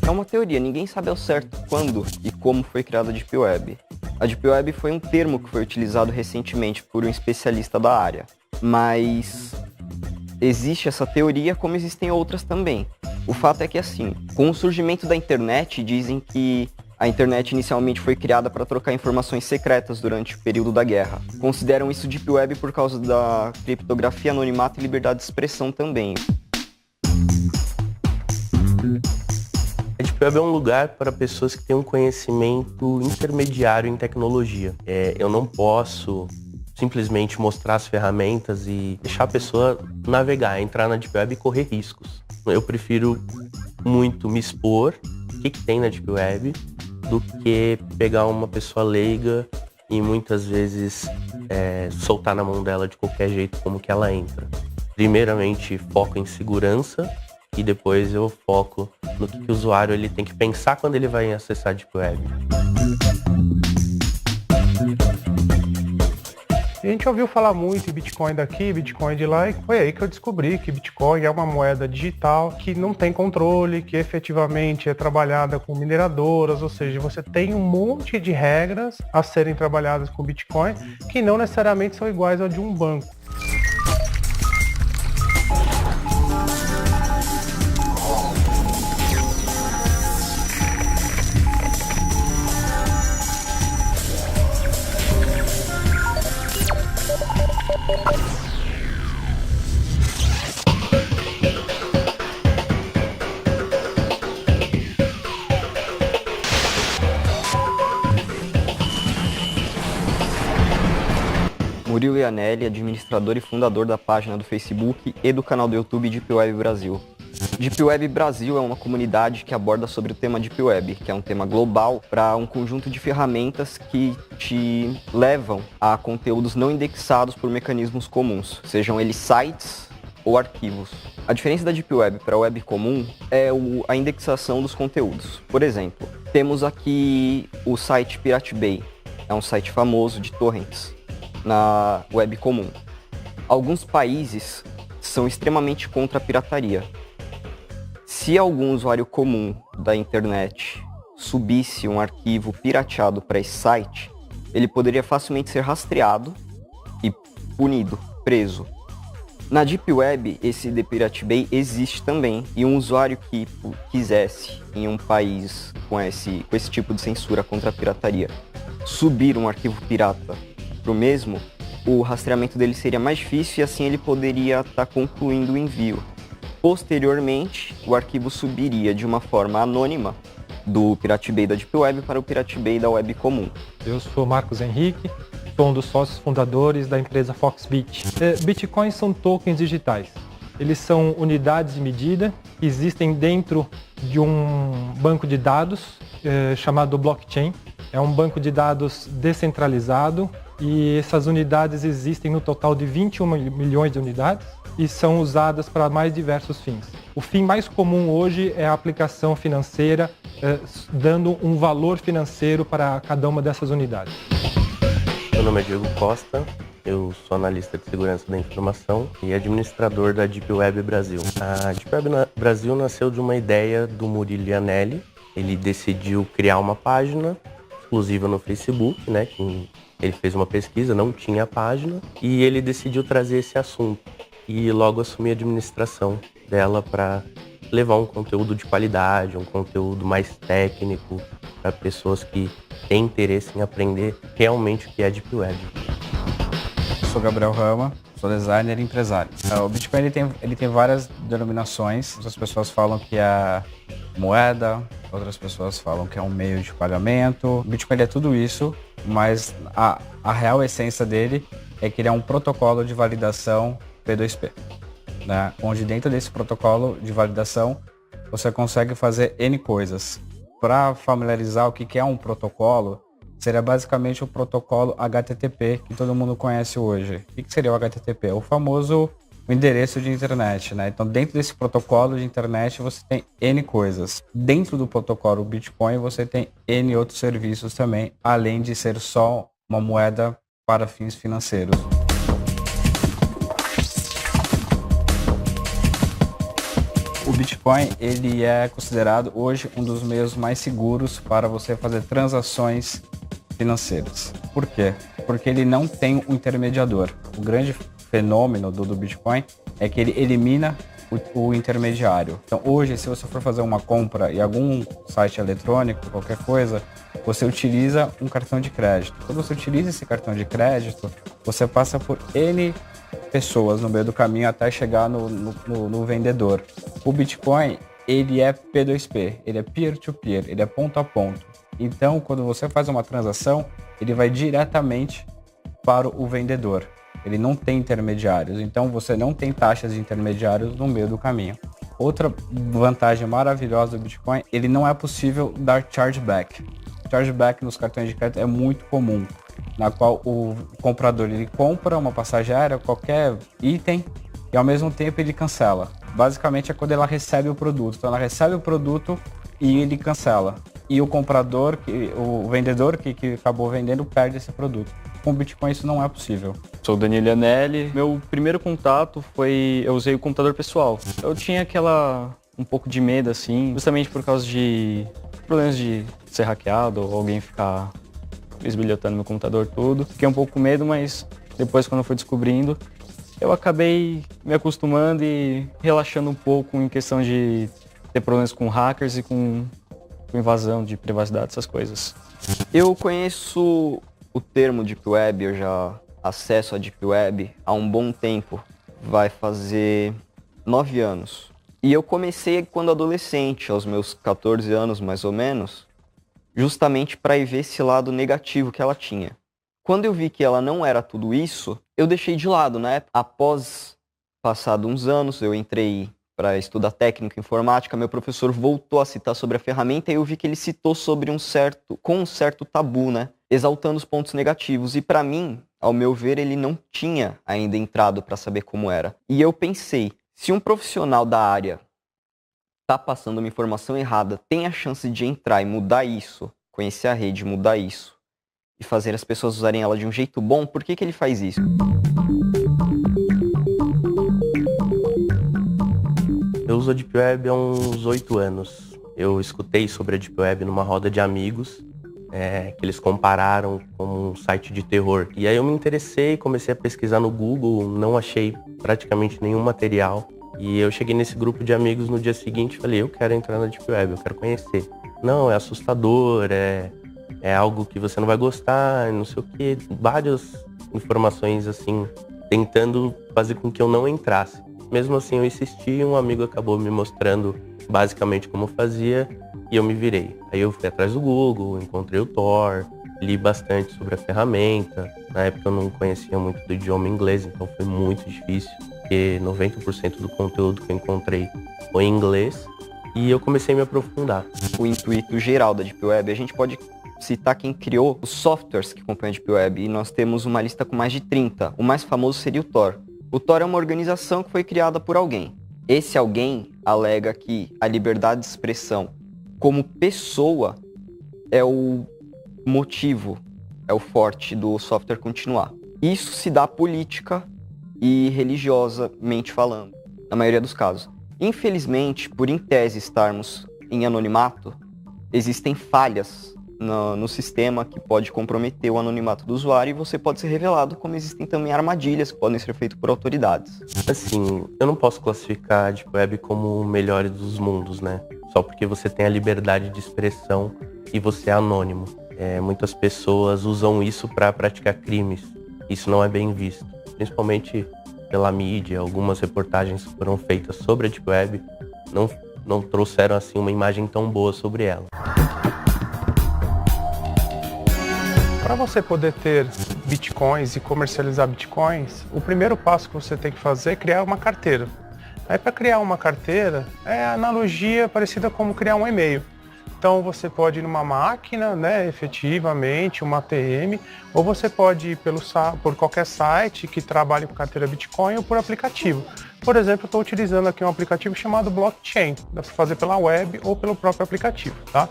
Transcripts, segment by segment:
É uma teoria, ninguém sabe ao certo quando e como foi criada a Deep Web. A Deep Web foi um termo que foi utilizado recentemente por um especialista da área, mas existe essa teoria como existem outras também. O fato é que, assim, com o surgimento da internet, dizem que a internet inicialmente foi criada para trocar informações secretas durante o período da guerra. Consideram isso Deep Web por causa da criptografia, anonimato e liberdade de expressão também. A Deep Web é um lugar para pessoas que têm um conhecimento intermediário em tecnologia. Eu não posso simplesmente mostrar as ferramentas e deixar a pessoa navegar, entrar na Deep Web e correr riscos. Eu prefiro muito me expor o que tem na Deep Web do que pegar uma pessoa leiga e muitas vezes soltar na mão dela de qualquer jeito como que ela entra. Primeiramente foco em segurança e depois eu foco no que o usuário ele tem que pensar quando ele vai acessar a Deep Web. A gente ouviu falar muito em Bitcoin daqui, Bitcoin de lá, e foi aí que eu descobri que Bitcoin é uma moeda digital que não tem controle, que efetivamente é trabalhada com mineradoras, ou seja, você tem um monte de regras a serem trabalhadas com Bitcoin que não necessariamente são iguais ao de um banco. Murilo Ianelli, administrador e fundador da página do Facebook e do canal do YouTube Deep Web Brasil. Deep Web Brasil é uma comunidade que aborda sobre o tema Deep Web, que é um tema global para um conjunto de ferramentas que te levam a conteúdos não indexados por mecanismos comuns, sejam eles sites ou arquivos. A diferença da Deep Web para a web comum é a indexação dos conteúdos. Por exemplo, temos aqui o site Pirate Bay, é um site famoso de torrents na web comum. Alguns países são extremamente contra a pirataria. Se algum usuário comum da internet subisse um arquivo pirateado para esse site, ele poderia facilmente ser rastreado e punido, preso. Na Deep Web, esse The Pirate Bay existe também, e um usuário que quisesse, em um país com esse tipo de censura contra a pirataria, subir um arquivo pirata pro mesmo, o rastreamento dele seria mais difícil e assim ele poderia estar concluindo o envio. Posteriormente, o arquivo subiria de uma forma anônima do Pirate Bay da Deep Web para o Pirate Bay da web comum. Eu sou Marcos Henrique, sou um dos sócios fundadores da empresa Foxbit. Bitcoins são tokens digitais. Eles são unidades de medida que existem dentro de um banco de dados chamado blockchain. É um banco de dados descentralizado e essas unidades existem no total de 21 milhões de unidades e são usadas para mais diversos fins. O fim mais comum hoje é a aplicação financeira, dando um valor financeiro para cada uma dessas unidades. Meu nome é Diego Costa, eu sou analista de segurança da informação e administrador da Deep Web Brasil. A Deep Web Brasil nasceu de uma ideia do Murilo Ianelli. Ele decidiu criar uma página exclusiva no Facebook, né? Ele fez uma pesquisa, não tinha página, e ele decidiu trazer esse assunto. E logo assumi a administração dela para levar um conteúdo de qualidade, um conteúdo mais técnico para pessoas que têm interesse em aprender realmente o que é Deep Web. Eu sou Gabriel Rama, sou designer e empresário. O Bitcoin ele tem várias denominações. Muitas pessoas falam que é moeda, outras pessoas falam que é um meio de pagamento. O Bitcoin é tudo isso, mas a real essência dele é que ele é um protocolo de validação P2P, né? Onde dentro desse protocolo de validação você consegue fazer N coisas. Para familiarizar o que é um protocolo, seria basicamente o protocolo HTTP que todo mundo conhece hoje. O que seria o HTTP? O famoso endereço de internet, né? Então, dentro desse protocolo de internet, você tem N coisas. Dentro do protocolo Bitcoin, você tem N outros serviços também, além de ser só uma moeda para fins financeiros. O Bitcoin Bitcoin, ele é considerado hoje um dos meios mais seguros para você fazer transações financeiras. Por quê? Porque ele não tem um intermediador. O grande fenômeno do Bitcoin é que ele elimina o intermediário. Então hoje, se você for fazer uma compra em algum site eletrônico, qualquer coisa, você utiliza um cartão de crédito. Quando você utiliza esse cartão de crédito, você passa por N pessoas no meio do caminho até chegar no vendedor. O Bitcoin, ele é P2P, ele é peer-to-peer, ele é ponto a ponto. Então, quando você faz uma transação, ele vai diretamente para o vendedor. Ele não tem intermediários, então você não tem taxas de intermediários no meio do caminho. Outra vantagem maravilhosa do Bitcoin, ele não é possível dar chargeback. Chargeback nos cartões de crédito é muito comum, na qual o comprador ele compra uma passagem aérea, qualquer item, e ao mesmo tempo ele cancela. Basicamente é quando ela recebe o produto. Então ela recebe o produto e ele cancela. E o comprador, o vendedor que acabou vendendo, perde esse produto. Com o Bitcoin isso não é possível. Sou o Danilo Anelli. Meu primeiro contato foi... Eu usei o computador pessoal. Eu tinha um pouco de medo, assim, justamente por causa de problemas de ser hackeado ou alguém ficar esbilhotando meu computador tudo. Fiquei um pouco com medo, mas depois, quando eu fui descobrindo, eu acabei me acostumando e relaxando um pouco em questão de ter problemas com hackers e com invasão de privacidade, essas coisas. Eu conheço o termo Deep Web, eu já acesso a Deep Web há um bom tempo, vai fazer 9 anos. E eu comecei quando adolescente, aos meus 14 anos mais ou menos, justamente para ir ver esse lado negativo que ela tinha. Quando eu vi que ela não era tudo isso, eu deixei de lado, né? Após passado uns anos, eu entrei para estudar técnica em informática, meu professor voltou a citar sobre a ferramenta e eu vi que ele citou sobre com um certo tabu, né? Exaltando os pontos negativos. E para mim, ao meu ver, ele não tinha ainda entrado para saber como era. E eu pensei, se um profissional da área está passando uma informação errada, tem a chance de entrar e mudar isso, conhecer a rede, mudar isso, e fazer as pessoas usarem ela de um jeito bom, por que ele faz isso? Eu uso a Deep Web há uns 8 anos. Eu escutei sobre a Deep Web numa roda de amigos, que eles compararam com um site de terror. E aí eu me interessei, comecei a pesquisar no Google, não achei praticamente nenhum material. E eu cheguei nesse grupo de amigos no dia seguinte e falei, eu quero entrar na Deep Web, eu quero conhecer. Não, é assustador, é algo que você não vai gostar, não sei o quê. Várias informações assim, tentando fazer com que eu não entrasse. Mesmo assim eu insisti e um amigo acabou me mostrando basicamente como fazia e eu me virei. Aí eu fui atrás do Google, encontrei o Tor, li bastante sobre a ferramenta. Na época eu não conhecia muito do idioma inglês, então foi muito difícil, porque 90% do conteúdo que eu encontrei foi em inglês e eu comecei a me aprofundar. O intuito geral da Deep Web, a gente pode citar quem criou os softwares que compõem a Deep Web e nós temos uma lista com mais de 30. O mais famoso seria o Tor. O Tor é uma organização que foi criada por alguém. Esse alguém alega que a liberdade de expressão como pessoa é o motivo, é o forte do software continuar. Isso se dá política e religiosamente falando, na maioria dos casos. Infelizmente, por em tese estarmos em anonimato, existem falhas no sistema que pode comprometer o anonimato do usuário e você pode ser revelado, como existem também armadilhas que podem ser feitas por autoridades. Assim, eu não posso classificar a Deep Web como o melhor dos mundos, né? Só porque você tem a liberdade de expressão e você é anônimo. Muitas pessoas usam isso para praticar crimes. Isso não é bem visto. Principalmente pela mídia, algumas reportagens que foram feitas sobre a Deep Web não trouxeram assim uma imagem tão boa sobre ela. Para você poder ter bitcoins e comercializar bitcoins, o primeiro passo que você tem que fazer é criar uma carteira. Aí para criar uma carteira é a analogia parecida como criar um e-mail. Então você pode ir numa máquina, né, efetivamente, uma ATM, ou você pode ir por qualquer site que trabalhe com carteira Bitcoin ou por aplicativo. Por exemplo, eu estou utilizando aqui um aplicativo chamado Blockchain, dá para fazer pela web ou pelo próprio aplicativo, tá?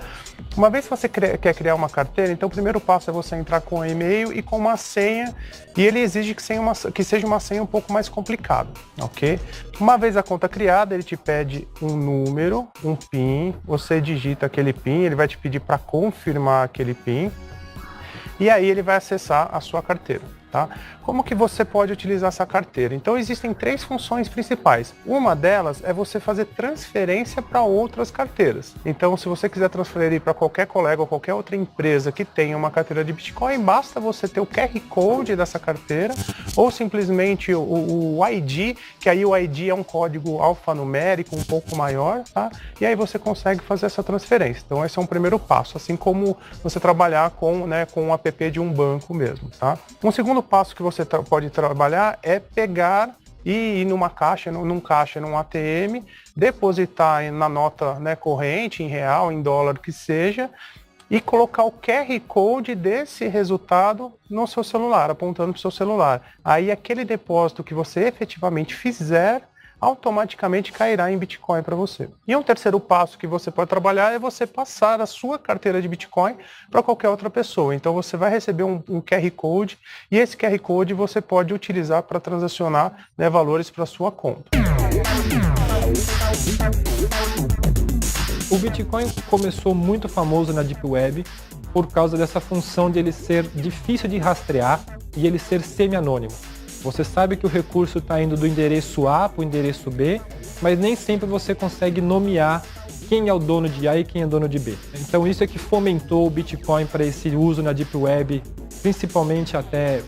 Uma vez que você quer criar uma carteira, então o primeiro passo é você entrar com um e-mail e com uma senha, e ele exige que seja uma senha um pouco mais complicada, ok? Uma vez a conta criada, ele te pede um número, um PIN, você digita aquele PIN, ele vai te pedir para confirmar aquele PIN, e aí ele vai acessar a sua carteira. Tá? Como que você pode utilizar essa carteira? Então existem 3 funções principais. Uma delas é você fazer transferência para outras carteiras. Então se você quiser transferir para qualquer colega ou qualquer outra empresa que tenha uma carteira de Bitcoin, basta você ter o QR Code dessa carteira ou simplesmente o ID, que aí o ID é um código alfanumérico um pouco maior, tá? E aí você consegue fazer essa transferência. Então esse é um primeiro passo, assim como você trabalhar com um app de um banco mesmo, tá? Um segundo passo que você pode trabalhar é pegar e ir num caixa, num ATM, depositar na nota, né, corrente, em real, em dólar, que seja, e colocar o QR Code desse resultado no seu celular, apontando para o seu celular. Aí aquele depósito que você efetivamente fizer, automaticamente cairá em Bitcoin para você. E um terceiro passo que você pode trabalhar é você passar a sua carteira de Bitcoin para qualquer outra pessoa. Então você vai receber um QR Code e esse QR Code você pode utilizar para transacionar, né, valores para sua conta. O Bitcoin começou muito famoso na Deep Web por causa dessa função de ele ser difícil de rastrear e ele ser semi-anônimo. Você sabe que o recurso está indo do endereço A para o endereço B, mas nem sempre você consegue nomear quem é o dono de A e quem é dono de B. Então isso é que fomentou o Bitcoin para esse uso na Deep Web, principalmente até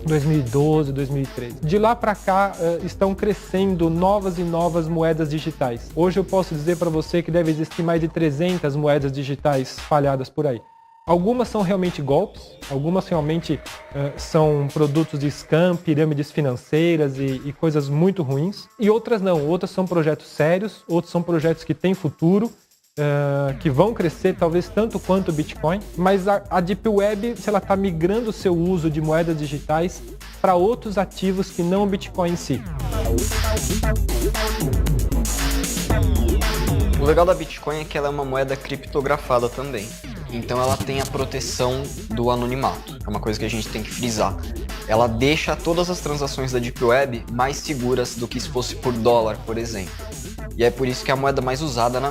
2012, 2013. De lá para cá estão crescendo novas e novas moedas digitais. Hoje eu posso dizer para você que deve existir mais de 300 moedas digitais falhadas por aí. Algumas são realmente golpes, algumas realmente são produtos de scam, pirâmides financeiras e coisas muito ruins. E outras não, outras são projetos sérios, outros são projetos que têm futuro, que vão crescer talvez tanto quanto o Bitcoin. Mas a Deep Web, se ela está migrando o seu uso de moedas digitais para outros ativos que não o Bitcoin em si. O legal da Bitcoin é que ela é uma moeda criptografada também. Então ela tem a proteção do anonimato, é uma coisa que a gente tem que frisar. Ela deixa todas as transações da Deep Web mais seguras do que se fosse por dólar, por exemplo. E é por isso que é a moeda mais usada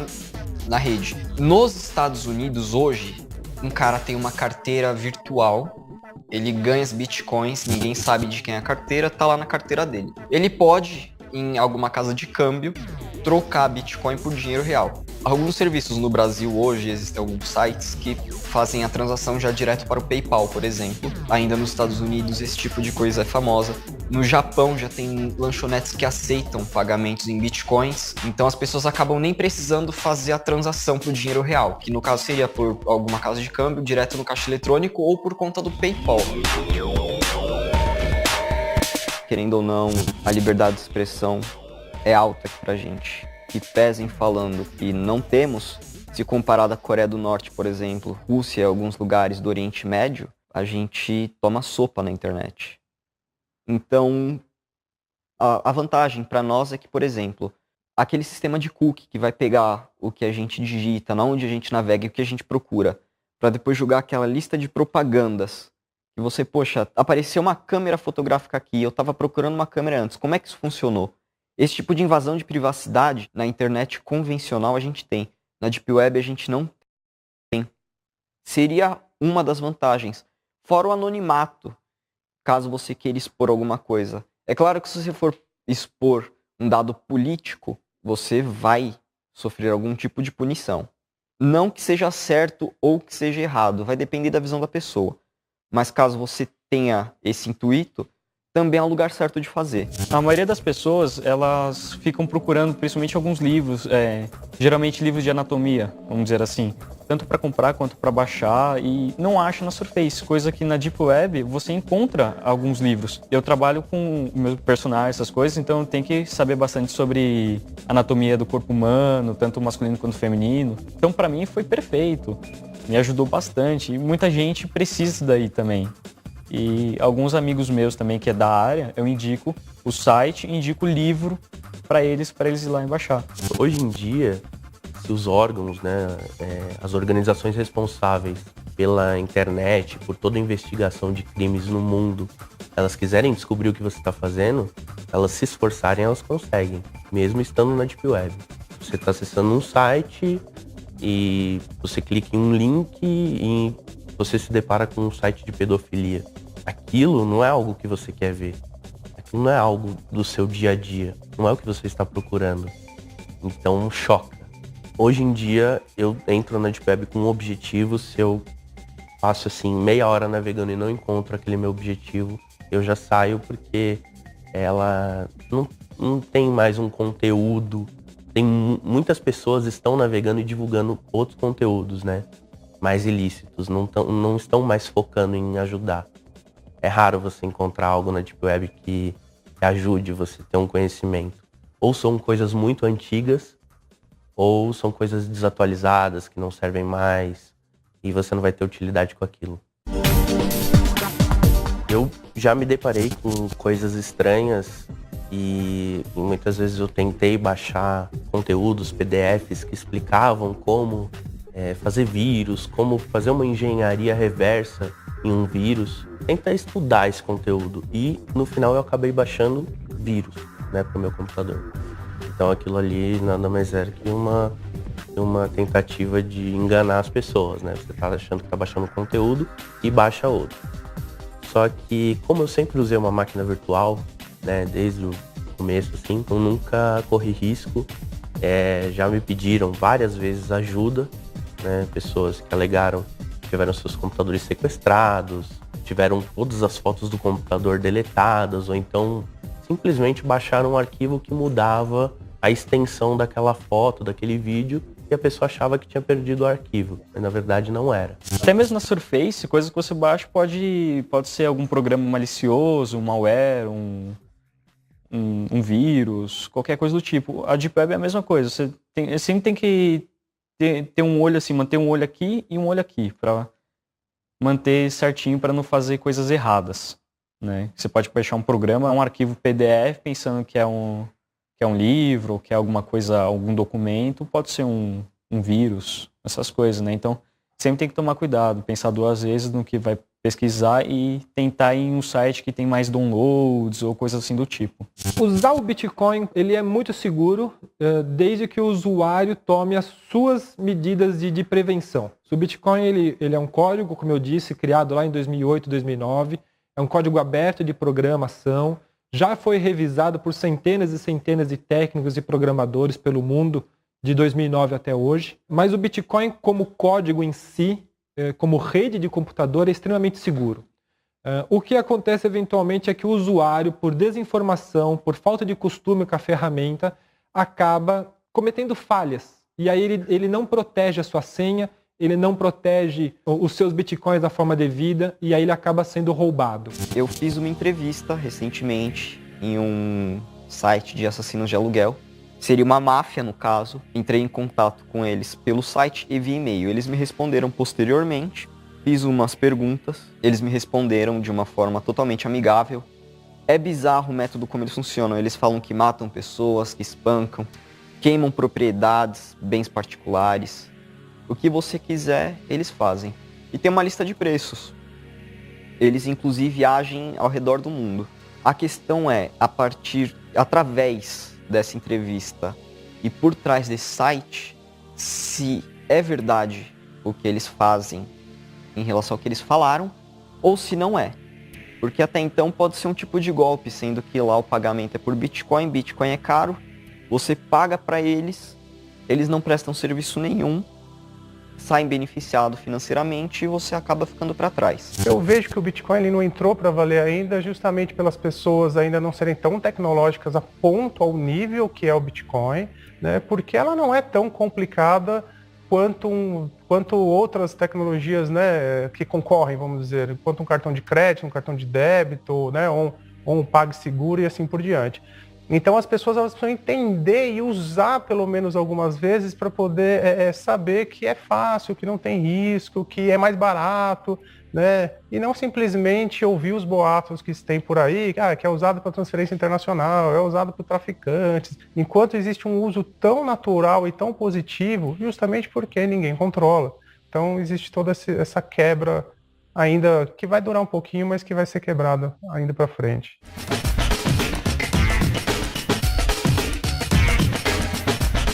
na rede. Nos Estados Unidos, hoje, um cara tem uma carteira virtual, ele ganha as Bitcoins, ninguém sabe de quem é a carteira, tá lá na carteira dele. Ele pode, em alguma casa de câmbio, trocar Bitcoin por dinheiro real. Alguns serviços no Brasil hoje, existem alguns sites que fazem a transação já direto para o PayPal, por exemplo. Ainda nos Estados Unidos esse tipo de coisa é famosa. No Japão já tem lanchonetes que aceitam pagamentos em Bitcoins, então as pessoas acabam nem precisando fazer a transação para o dinheiro real, que no caso seria por alguma casa de câmbio, direto no caixa eletrônico ou por conta do PayPal. Querendo ou não, a liberdade de expressão é alta aqui pra gente. Que pesem falando que não temos, se comparado à Coreia do Norte, por exemplo, Rússia e alguns lugares do Oriente Médio, a gente toma sopa na internet. Então, a vantagem para nós é que, por exemplo, aquele sistema de cookie que vai pegar o que a gente digita, onde a gente navega e o que a gente procura, para depois jogar aquela lista de propagandas. E você, poxa, apareceu uma câmera fotográfica aqui, eu estava procurando uma câmera antes, como é que isso funcionou? Esse tipo de invasão de privacidade na internet convencional a gente tem. Na Deep Web a gente não tem. Seria uma das vantagens. Fora o anonimato, caso você queira expor alguma coisa. É claro que se você for expor um dado político, você vai sofrer algum tipo de punição. Não que seja certo ou que seja errado, vai depender da visão da pessoa. Mas caso você tenha esse intuito, também é o lugar certo de fazer. A maioria das pessoas, elas ficam procurando principalmente alguns livros, geralmente livros de anatomia, vamos dizer assim, tanto para comprar quanto para baixar, e não acha na Surface, coisa que na Deep Web você encontra alguns livros. Eu trabalho com meus personagens, essas coisas, então eu tenho que saber bastante sobre anatomia do corpo humano, tanto masculino quanto feminino. Então para mim foi perfeito, me ajudou bastante, e muita gente precisa daí também. E alguns amigos meus também que é da área, eu indico o site e indico o livro para eles ir lá e baixar. Hoje em dia, se os órgãos, né, as organizações responsáveis pela internet, por toda a investigação de crimes no mundo, elas quiserem descobrir o que você está fazendo, elas se esforçarem, elas conseguem, mesmo estando na Deep Web. Você está acessando um site e você clica em um link e você se depara com um site de pedofilia. Aquilo não é algo que você quer ver. Aquilo não é algo do seu dia a dia. Não é o que você está procurando. Então, choca. Hoje em dia, eu entro na Deep Web com um objetivo. Se eu passo assim meia hora navegando e não encontro aquele meu objetivo, eu já saio, porque ela não tem mais um conteúdo. Muitas pessoas estão navegando e divulgando outros conteúdos, né, mais ilícitos, não estão mais focando em ajudar. É raro você encontrar algo na Deep Web que ajude você a ter um conhecimento. Ou são coisas muito antigas, ou são coisas desatualizadas, que não servem mais, e você não vai ter utilidade com aquilo. Eu já me deparei com coisas estranhas e muitas vezes eu tentei baixar conteúdos, PDFs que explicavam como fazer vírus, como fazer uma engenharia reversa em um vírus. Tentar estudar esse conteúdo e no final eu acabei baixando vírus, né, para o meu computador. Então aquilo ali nada mais era que uma tentativa de enganar as pessoas, né? Você tá achando que tá baixando conteúdo e baixa outro. Só que, como eu sempre usei uma máquina virtual, né, desde o começo, assim, eu nunca corri risco. Já me pediram várias vezes ajuda, né, pessoas que alegaram que tiveram seus computadores sequestrados, tiveram todas as fotos do computador deletadas, ou então simplesmente baixaram um arquivo que mudava a extensão daquela foto, daquele vídeo, e a pessoa achava que tinha perdido o arquivo, mas na verdade não era. Até mesmo na Surface, coisas que você baixa pode ser algum programa malicioso, um malware, um vírus, qualquer coisa do tipo. A Deep Web é a mesma coisa, você sempre tem que ter um olho assim, manter um olho aqui e um olho aqui, para manter certinho, para não fazer coisas erradas, né? Você pode baixar um programa, um arquivo PDF, pensando que é um livro, ou que é alguma coisa, algum documento, pode ser um vírus, essas coisas, né? Então, sempre tem que tomar cuidado, pensar duas vezes no que vai pesquisar e tentar ir em um site que tem mais downloads ou coisas assim do tipo. Usar o Bitcoin, ele é muito seguro, desde que o usuário tome as suas medidas de prevenção. O Bitcoin, ele é um código, como eu disse, criado lá em 2008, 2009, é um código aberto de programação, já foi revisado por centenas e centenas de técnicos e programadores pelo mundo de 2009 até hoje. Mas o Bitcoin, como código em si, como rede de computador, é extremamente seguro. O que acontece eventualmente é que o usuário, por desinformação, por falta de costume com a ferramenta, acaba cometendo falhas. E aí ele não protege a sua senha, ele não protege os seus bitcoins da forma devida, e aí ele acaba sendo roubado. Eu fiz uma entrevista recentemente em um site de assassinos de aluguel. Seria uma máfia, no caso. Entrei em contato com eles pelo site e via e-mail. Eles me responderam posteriormente. Fiz umas perguntas. Eles me responderam de uma forma totalmente amigável. É bizarro o método como eles funcionam. Eles falam que matam pessoas, que espancam, queimam propriedades, bens particulares. O que você quiser, eles fazem. E tem uma lista de preços. Eles, inclusive, agem ao redor do mundo. A questão é, através dessa entrevista e por trás desse site, se é verdade o que eles fazem em relação ao que eles falaram, ou se não é. Porque até então pode ser um tipo de golpe, sendo que lá o pagamento é por Bitcoin, Bitcoin é caro, você paga para eles, eles não prestam serviço nenhum, saem beneficiados financeiramente e você acaba ficando para trás. Eu vejo que o Bitcoin ele não entrou para valer ainda, justamente pelas pessoas ainda não serem tão tecnológicas a ponto ao nível que é o Bitcoin, né? Porque ela não é tão complicada quanto outras tecnologias, né, que concorrem, vamos dizer, quanto um cartão de crédito, um cartão de débito, né, ou um PagSeguro e assim por diante. Então as pessoas elas precisam entender e usar pelo menos algumas vezes para poder saber que é fácil, que não tem risco, que é mais barato, né? E não simplesmente ouvir os boatos que tem por aí, que é usado para transferência internacional, é usado por traficantes, enquanto existe um uso tão natural e tão positivo, justamente porque ninguém controla. Então existe toda essa quebra ainda que vai durar um pouquinho, mas que vai ser quebrada ainda para frente.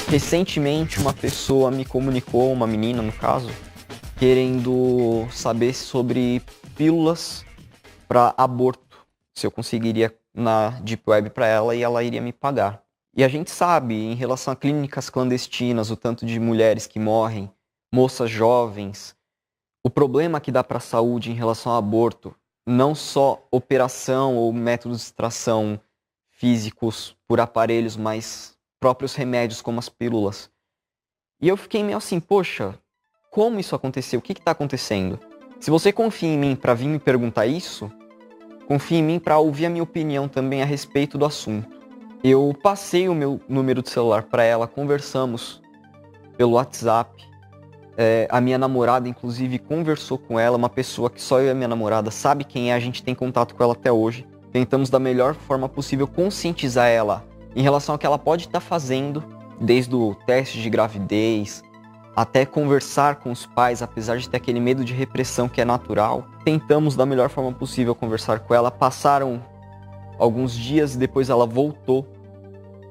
Recentemente, uma pessoa me comunicou, uma menina no caso, querendo saber sobre pílulas para aborto, se eu conseguiria na Deep Web para ela e ela iria me pagar. E a gente sabe, em relação a clínicas clandestinas, o tanto de mulheres que morrem, moças jovens, o problema que dá para a saúde em relação ao aborto, não só operação ou métodos de extração físicos por aparelhos, mas próprios remédios como as pílulas. E eu fiquei meio assim, poxa, como isso aconteceu? O que está acontecendo? Se você confia em mim para vir me perguntar isso, confia em mim para ouvir a minha opinião também a respeito do assunto. Eu passei o meu número de celular para ela, conversamos pelo WhatsApp. A minha namorada, inclusive, conversou com ela, uma pessoa que só eu e a minha namorada sabe quem é, a gente tem contato com ela até hoje. Tentamos da melhor forma possível conscientizar ela em relação ao que ela pode estar fazendo, desde o teste de gravidez, até conversar com os pais, apesar de ter aquele medo de repressão que é natural. Tentamos da melhor forma possível conversar com ela, passaram alguns dias e depois ela voltou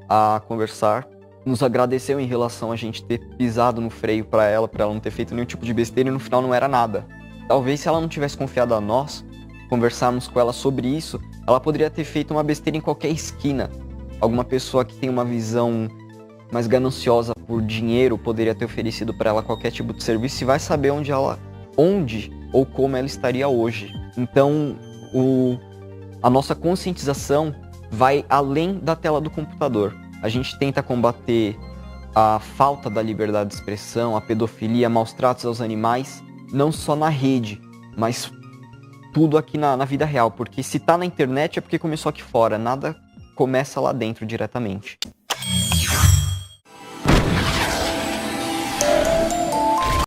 a conversar. Nos agradeceu em relação a gente ter pisado no freio para ela não ter feito nenhum tipo de besteira e no final não era nada. Talvez se ela não tivesse confiado a nós, conversarmos com ela sobre isso, ela poderia ter feito uma besteira em qualquer esquina. Alguma pessoa que tem uma visão mais gananciosa por dinheiro poderia ter oferecido para ela qualquer tipo de serviço e vai saber onde ou como ela estaria hoje. Então, a nossa conscientização vai além da tela do computador. A gente tenta combater a falta da liberdade de expressão, a pedofilia, maus tratos aos animais, não só na rede, mas tudo aqui na vida real. Porque se tá na internet é porque começou aqui fora, nada começa lá dentro diretamente.